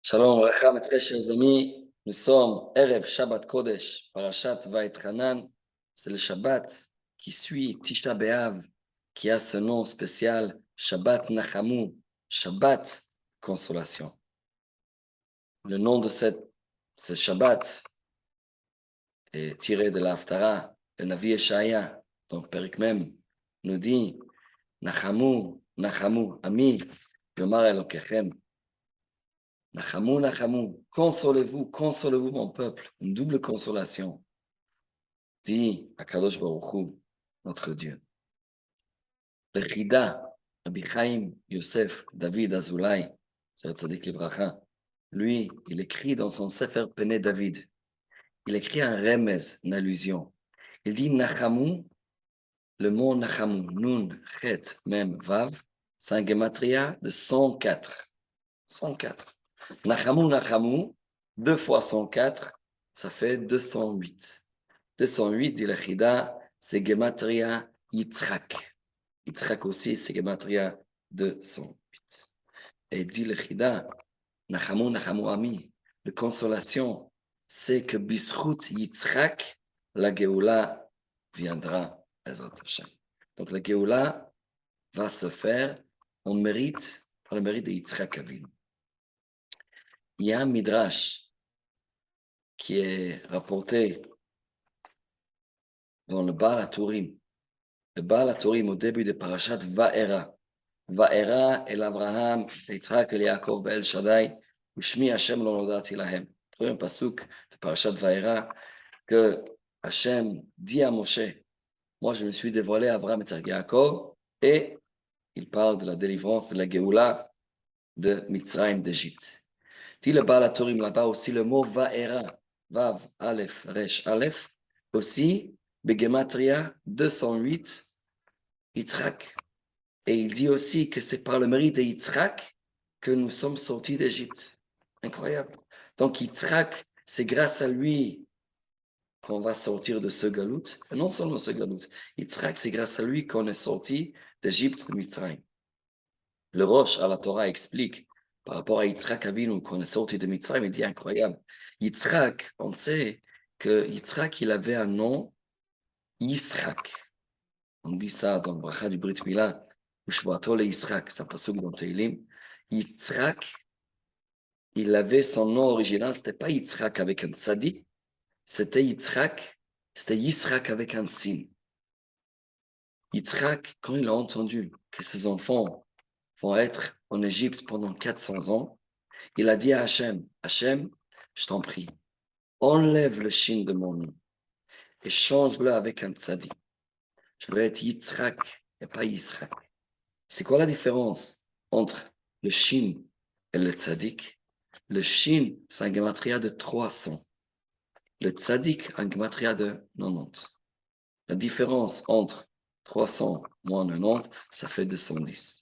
Shalom Racha, mes très chers amis, nous sommes Erev Shabbat Kodesh, Parashat Vaïtranan. C'est le Shabbat qui suit Tisha B'Av, qui a ce nom spécial, Shabbat Nachamu, Shabbat Consolation. Le nom de ce Shabbat est tiré de l'Haftara, le Navi Eshaya, donc Perik Mem, nous dit Nachamu, Nachamu, Ami, Yomar Elokechem. Nachamou, Nachamou, consolez-vous, consolez-vous mon peuple, une double consolation, dit Akadosh Baruch Hu, notre Dieu. Le Chida, Rabbi Chaim Yosef David Azoulay, c'est Tzadik Livracha, lui, il écrit dans son Sefer Pene David, il écrit un remez, une allusion. Il dit Nachamou, le mot Nachamou, Nun, Chet, Mem, Vav, c'est un gematria de 104. 104. Nachamou, Nachamou, 2 fois 104, ça fait 208. 208, dit le Chida, c'est Gematria Yitzhak. Yitzhak aussi, c'est Gematria 208. Et dit le Chida, Nachamou, Nachamou, Ami, la consolation, c'est que Bisrout Yitzhak, la Géoula viendra, Ezrat Hashem. Donc la Géoula va se faire en mérite, par le mérite de Yitzhak Avinu. Il y a un midrash qui est rapporté dans le Baal HaTurim. Le Baal HaTurim, au début de Parashat Va'era. Va'era el Abraham, Yitzhak el Yaakov be'el Shaddai, Ushmi Hashem lo nodati lahem. Premier pasuk de Parashat Va'era, que Hashem dit à Moshe, moi je me suis dévoilé à Abraham et Yaakov, et il parle de la délivrance de la Géoula de Mitzrayim d'Égypte. Dit le Baal HaTurim là-bas aussi le mot Va'era, Vav, Aleph, Resh, Aleph, aussi, Begematria 208, Yitzhak. Et il dit aussi que c'est par le mérite de Yitzhak que nous sommes sortis d'Égypte. Incroyable. Donc Yitzhak, c'est grâce à lui qu'on va sortir de ce galout. Et non seulement ce galout, Yitzhak, c'est grâce à lui qu'on est sorti d'Égypte, de Mitzrayim. Le Rosh à la Torah explique par rapport à Yitzhak Avinu, qu'on est sorti de Mitzrayim, il dit incroyable. Yitzhak, on sait que Yitzhak, il avait un nom, Yisrak. On dit ça dans le bracha du Brit Mila, Ushvato le Yisrak, ça passe dans Teilim. Yitzhak, il avait son nom original, c'était pas Yitzhak avec un tzadi, c'était Yitzhak, c'était Yisrak avec un sin. Yitzhak, quand il a entendu que ses enfants vont être en Égypte pendant 400 ans, il a dit à Hachem, Hachem, je t'en prie, enlève le shin de mon nom et change-le avec un tzadi. Je veux être Yitzhak et pas Yisrak. C'est quoi la différence entre le shin et le tzadik? Le shin, c'est un gematria de 300. Le tzadik, un gematria de 90. La différence entre 300 moins 90, ça fait 210.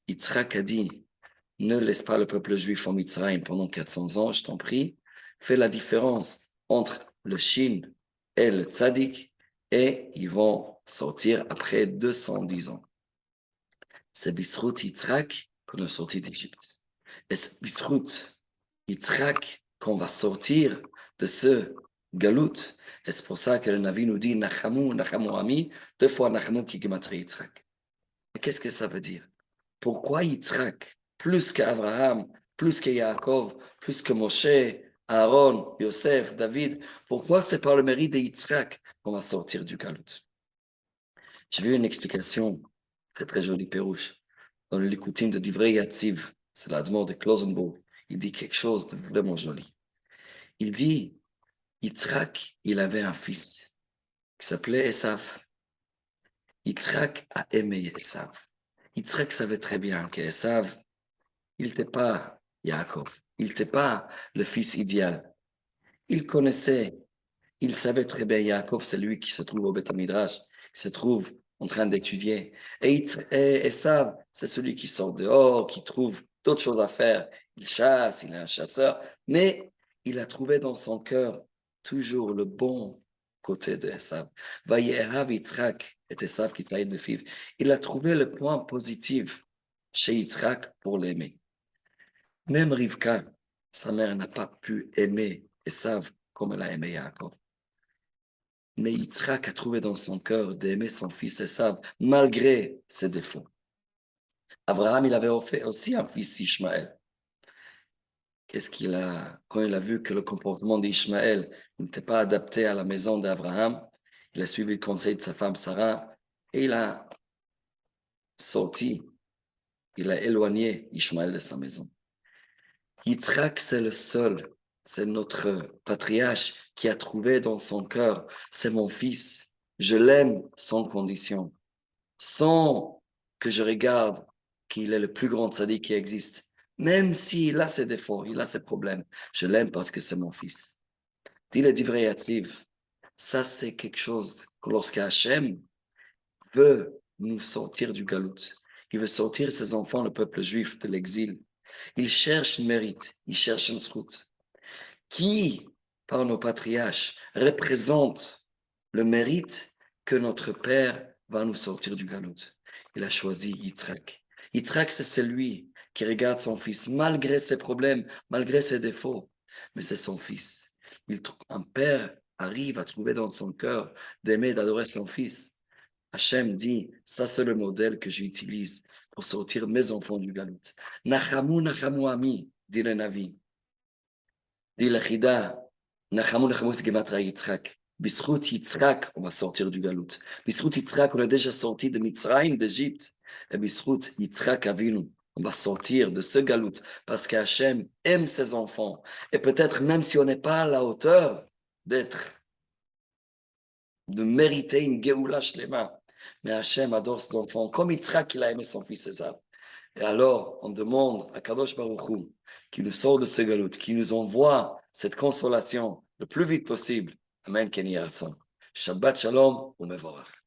Yitzhak a dit, ne laisse pas le peuple juif en Mitzrayim pendant 400 ans, je t'en prie. Fais la différence entre le shin et le tzadik et ils vont sortir après 210 ans. C'est Bisrout Yitzhak qu'on est sorti d'Égypte. Et c'est Bisrout Yitzhak qu'on va sortir de ce galout. Et c'est pour ça que le Navi nous dit Nachamu, Nachamu Ami, 2 fois Nachamu qui gematria Yitzhak. Et qu'est-ce que ça veut dire? Pourquoi Yitzhak, plus qu'Abraham, plus que Yaakov, plus que Moshe, Aaron, Yosef, David, pourquoi c'est par le mérite de Yitzhak qu'on va sortir du galout? J'ai vu une explication très très jolie, Pérouche, dans le Likutim de Divrei Yatziv, c'est l'Admor de Klosenburg. Il dit quelque chose de vraiment joli. Il dit, Yitzhak, il avait un fils qui s'appelait Esav. Yitzhak a aimé Esav. Yitzhak savait très bien qu'Esav, il n'était pas Yaakov, il n'était pas le fils idéal. Il connaissait, il savait très bien Yaakov, c'est lui qui se trouve au Beth Midrash, qui se trouve en train d'étudier. Et Esav, c'est celui qui sort dehors, qui trouve d'autres choses à faire. Il chasse, il est un chasseur, mais il a trouvé dans son cœur toujours le bon côté de Esav. Vayerav Yitzhak et Esav qui tzaïd befiv. Il a trouvé le point positif chez Yitzhak pour l'aimer. Même Rivka, Sa mère n'a pas pu aimer Esav comme elle a aimé Yaakov. Mais Yitzhak a trouvé dans son cœur d'aimer son fils Esav, malgré ses défauts. Abraham, il avait aussi un fils Ishmaël. Qu'est-ce qu'il a, quand il a vu que le comportement d'Ishmaël n'était pas adapté à la maison d'Abraham, il a suivi le conseil de sa femme Sarah et il a sorti, il a éloigné Ishmaël de sa maison. Yitzhak, c'est le seul, c'est notre patriarche qui a trouvé dans son cœur, c'est mon fils, je l'aime sans condition, sans que je regarde qu'il est le plus grand tzaddik qui existe. Même s'il a ses défauts, il a ses problèmes, je l'aime parce que c'est mon fils. Dit le divrei Yatziv, ça c'est quelque chose que lorsque Hachem veut nous sortir du galout, il veut sortir ses enfants, le peuple juif, de l'exil, il cherche un mérite, il cherche une route. Qui, par nos patriarches, représente le mérite que notre Père va nous sortir du galout. Il a choisi Yitzhak. Yitzhak, c'est celui qui regarde son fils, malgré ses problèmes, malgré ses défauts, mais c'est son fils. Un père arrive à trouver dans son cœur d'aimer, d'adorer son fils. Hachem dit, ça c'est le modèle que j'utilise pour sortir mes enfants du galout. Nachamu, nachamu ami, dit le Navi. Dit la Chida, Nachamu, nachamu c'est Gematria Yitzhak. Bisrout Yitzhak, on va sortir du galout. Bisrout Yitzhak, on est déjà sorti de Mitzrayim, d'Égypte. Et Bisrout Yitzhak Avinu, on va sortir de ce galout parce qu'Hachem aime ses enfants. Et peut-être même si on n'est pas à la hauteur de mériter une Geoula Shlema, mais Hachem adore ses enfants, comme Yitzhak, il a aimé son fils Esav. Et alors, on demande à Kadosh Baruch Hu, qui nous sort de ce galout, qui nous envoie cette consolation le plus vite possible. Amen, Kenny Shabbat Shalom, ou Mevorach.